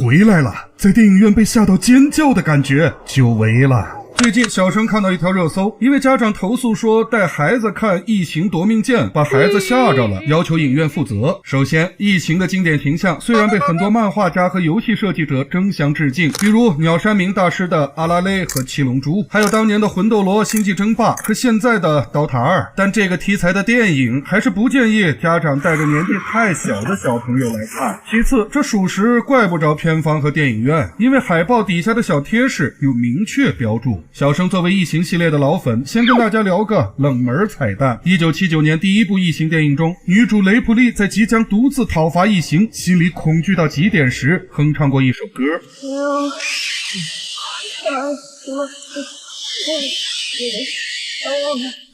回来了，在电影院被吓到尖叫的感觉久违了。最近小生看到一条热搜，一位家长投诉说带孩子看《异形夺命剑》把孩子吓着了，要求影院负责。首先，异形的经典形象虽然被很多漫画家和游戏设计者争相致敬，比如鸟山明大师的阿拉蕾和七龙珠，还有当年的魂斗罗、星际争霸和现在的刀塔2，但这个题材的电影还是不建议家长带着年纪太小的小朋友来看。其次，这属实怪不着片方和电影院，因为海报底下的小贴士有明确标注。小生作为异形系列的老粉，先跟大家聊个冷门彩蛋。1979年第一部异形电影中，女主雷普利在即将独自讨伐异形，心里恐惧到极点时，哼唱过一首歌。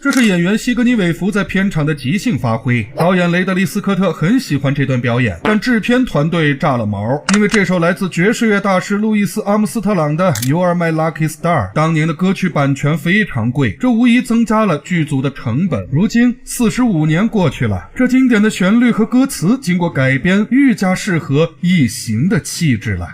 这是演员西格尼韦弗在片场的即兴发挥，导演雷德利·斯科特很喜欢这段表演，但制片团队炸了毛，因为这首来自爵士乐大师路易斯·阿姆斯特朗的 You Are My Lucky Star 当年的歌曲版权非常贵，这无疑增加了剧组的成本。如今45年过去了，这经典的旋律和歌词经过改编，愈加适合异形的气质了。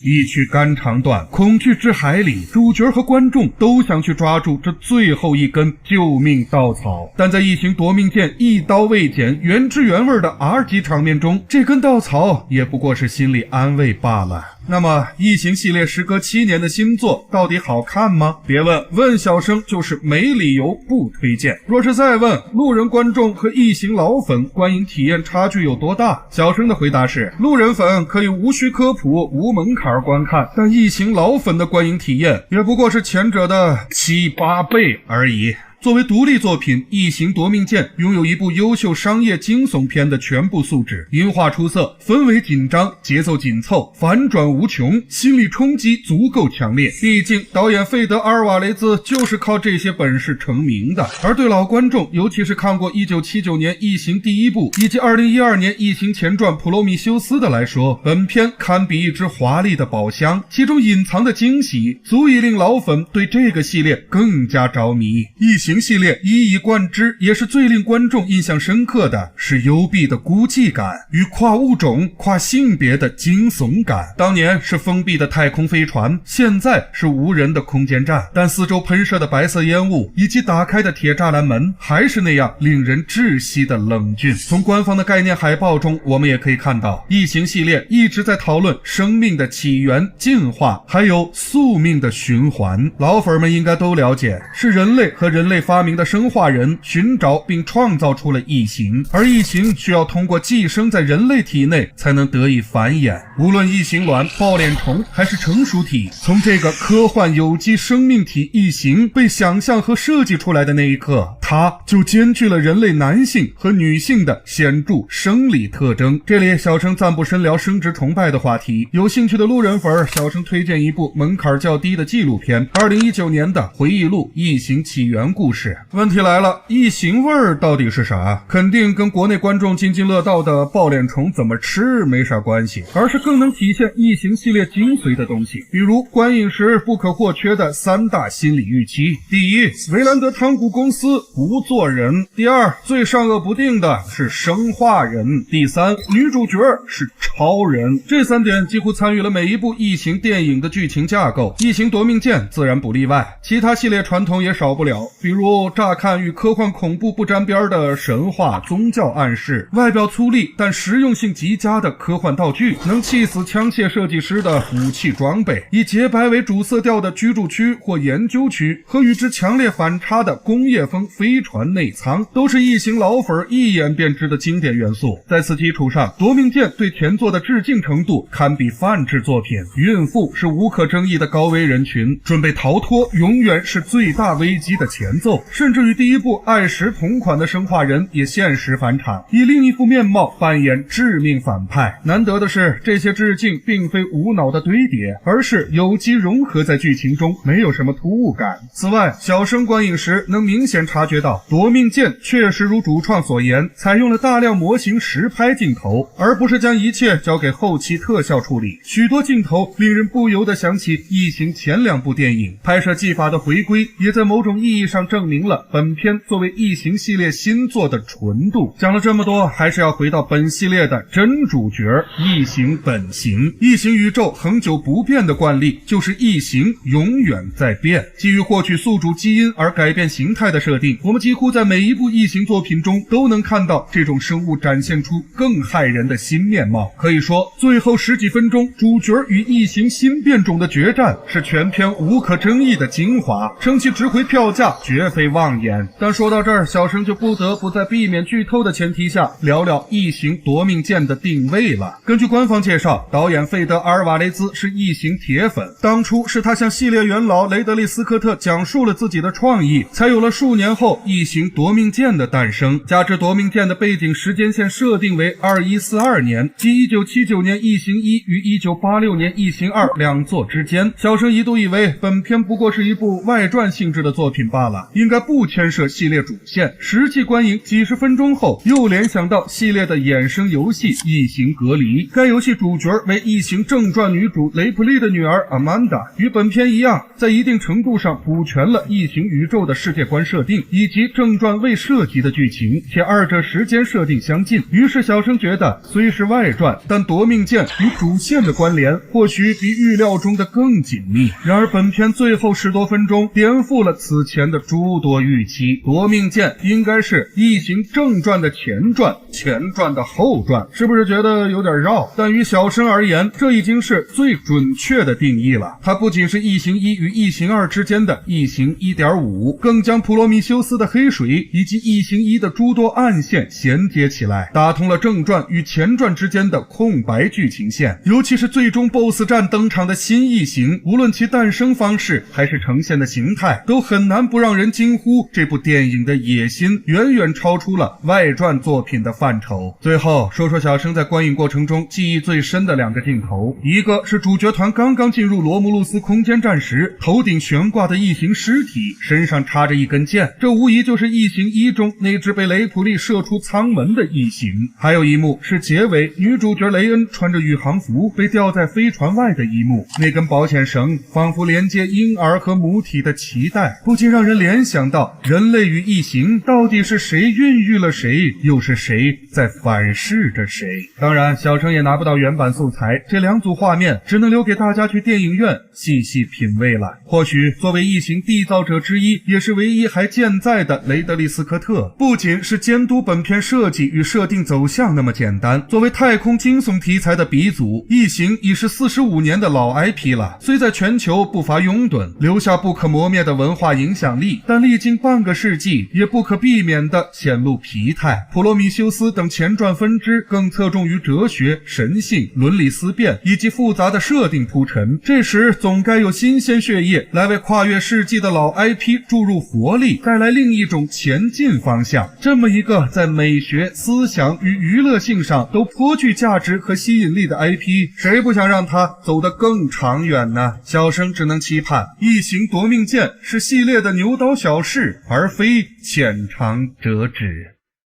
一曲肝肠断，恐惧之海里，主角和观众都想去抓住这最后一根救命稻草，但在异形夺命剑一刀未剪原汁原味的 R 级场面中，这根稻草也不过是心理安慰罢了。那么异形系列时隔7年的新作到底好看吗？别问小生就是没理由不推荐。若是再问路人观众和异形老粉观影体验差距有多大，小生的回答是，路人粉可以无需科普无门槛观看，但异形老粉的观影体验也不过是前者的7、8倍而已。作为独立作品，《异形夺命剑》拥有一部优秀商业惊悚片的全部素质，音画出色，氛围紧张，节奏紧凑，反转无穷，心理冲击足够强烈。毕竟导演费德·阿尔瓦雷兹就是靠这些本事成名的。而对老观众，尤其是看过1979年《异形》第一部以及2012年《异形前传：普罗米修斯》的来说，本片堪比一只华丽的宝箱，其中隐藏的惊喜足以令老粉对这个系列更加着迷。异形系列一以贯之，也是最令观众印象深刻的是幽闭的孤寂感与跨物种、跨性别的惊悚感。当年是封闭的太空飞船，现在是无人的空间站，但四周喷射的白色烟雾以及打开的铁栅栏门还是那样令人窒息的冷峻。从官方的概念海报中，我们也可以看到异形系列一直在讨论生命的起源、进化，还有宿命的循环。老粉们应该都了解，是人类和人类发明的生化人寻找并创造出了异形，而异形需要通过寄生在人类体内才能得以繁衍。无论异形卵、抱脸虫还是成熟体，从这个科幻有机生命体异形被想象和设计出来的那一刻，它就兼具了人类男性和女性的显著生理特征。这里小生暂不深聊生殖崇拜的话题，有兴趣的路人粉小生推荐一部门槛较低的纪录片，2019年的回忆录《异形起源故事》。问题来了，异形味儿到底是啥？肯定跟国内观众津津乐道的抱脸虫怎么吃没啥关系，而是更能体现异形系列精髓的东西，比如观影时不可或缺的3大心理预期。第一，维兰德汤谷公司不做人。第二，最善恶不定的是生化人。第三，女主角是超人。这3点几乎参与了每一部异形电影的剧情架构，异形夺命剑自然不例外，其他系列传统也少不了，比如乍看与科幻恐怖不沾边的神话宗教暗示，外表粗粝但实用性极佳的科幻道具，能气死枪械设计师的武器装备，以洁白为主色调的居住区或研究区，和与之强烈反差的工业风飞船内舱，都是异形老粉一眼便知的经典元素。在此基础上，夺命剑对前作的致敬程度堪比范制作品。孕妇是无可争议的高危人群，准备逃脱永远是最大危机的前奏，甚至与第一部爱时同款的生化人也现实返场，以另一副面貌扮演致命反派。难得的是，这些致敬并非无脑的堆叠，而是有机融合在剧情中，没有什么突兀感。此外，小生观影时能明显察觉到夺命剑确实如主创所言，采用了大量模型实拍镜头，而不是将一切交给后期特效处理。许多镜头令人不由得想起异形前2部电影，拍摄技法的回归也在某种意义上证明了本片作为异形系列新作的纯度。讲了这么多，还是要回到本系列的真主角异形本形。异形宇宙恒久不变的惯例就是异形永远在变。基于获取宿主基因而改变形态的设定，我们几乎在每一部异形作品中都能看到这种生物展现出更骇人的新面貌。可以说，最后10几分钟主角与异形新变种的决战是全片无可争议的精华，称其值回票价绝非妄言。但说到这儿，小生就不得不在避免剧透的前提下聊聊异形夺命剑的定位了。根据官方介绍，导演费德·阿尔瓦雷兹是异形铁粉，当初是他向系列元老雷德利·斯科特讲述了自己的创意，才有了数年后异形夺命剑的诞生。加之夺命剑的背景时间线设定为2142年，即1979年异形1与1986年异形2两作之间，小生一度以为本片不过是一部外传性质的作品罢了，应该不牵涉系列主线。实际观影几十分钟后，又联想到系列的衍生游戏《异形隔离》，该游戏主角为异形正传女主雷普利的女儿阿曼达，与本片一样，在一定程度上补全了异形宇宙的世界观设定以及正传未涉及的剧情，且二者时间设定相近。于是小生觉得，虽是外传，但夺命剑与主线的关联或许比预料中的更紧密。然而本片最后10多分钟颠覆了此前的诸多预期，夺命剑应该是异形正传的前传，前传的后传，是不是觉得有点绕？但于小生而言，这已经是最准确的定义了。它不仅是异形1与异形2之间的异形 1.5， 更将普罗米修斯的黑水以及异形1的诸多暗线衔接起来，打通了正传与前传之间的空白剧情线。尤其是最终 BOSS 战登场的新异形，无论其诞生方式还是呈现的形态，都很难不让人惊呼这部电影的野心远远超出了外传作品的范畴。最后说说小生在观影过程中记忆最深的2个镜头，一个是主角团刚刚进入罗姆路斯空间站时，头顶悬挂的异形尸体，身上插着一根剑，这无疑就是异形1中那只被雷普利射出舱门的异形。还有一幕是结尾女主角雷恩穿着宇航服被吊在飞船外的一幕，那根保险绳仿佛连接婴儿和母体的脐带，不禁让人联想到人类与异形到底是谁孕育了谁，又是谁在反噬着谁。当然小生也拿不到原版素材，这2组画面只能留给大家去电影院细细品味了。或许作为异形缔造者之一，也是唯一还健在的雷德利·斯科特，不仅是监督本片设计与设定走向那么简单，作为太空惊悚题材的鼻祖，异形已是45年的老 IP 了，虽在全球步伐拥趸，留下不可磨灭的文化影响力，但历经半个世纪也不可避免地显露疲态。普罗米修斯等前传分支更侧重于哲学、神性、伦理思辨以及复杂的设定铺陈，这时总该有新鲜血液来为跨越世纪的老 IP 注入活力，带来另一种前进方向。这么一个在美学、思想与娱乐性上都颇具价值和吸引力的 IP， 谁不想让它走得更长远呢？小生只能期盼异形夺命剑是系列的牛刀小试，而非浅尝辄止。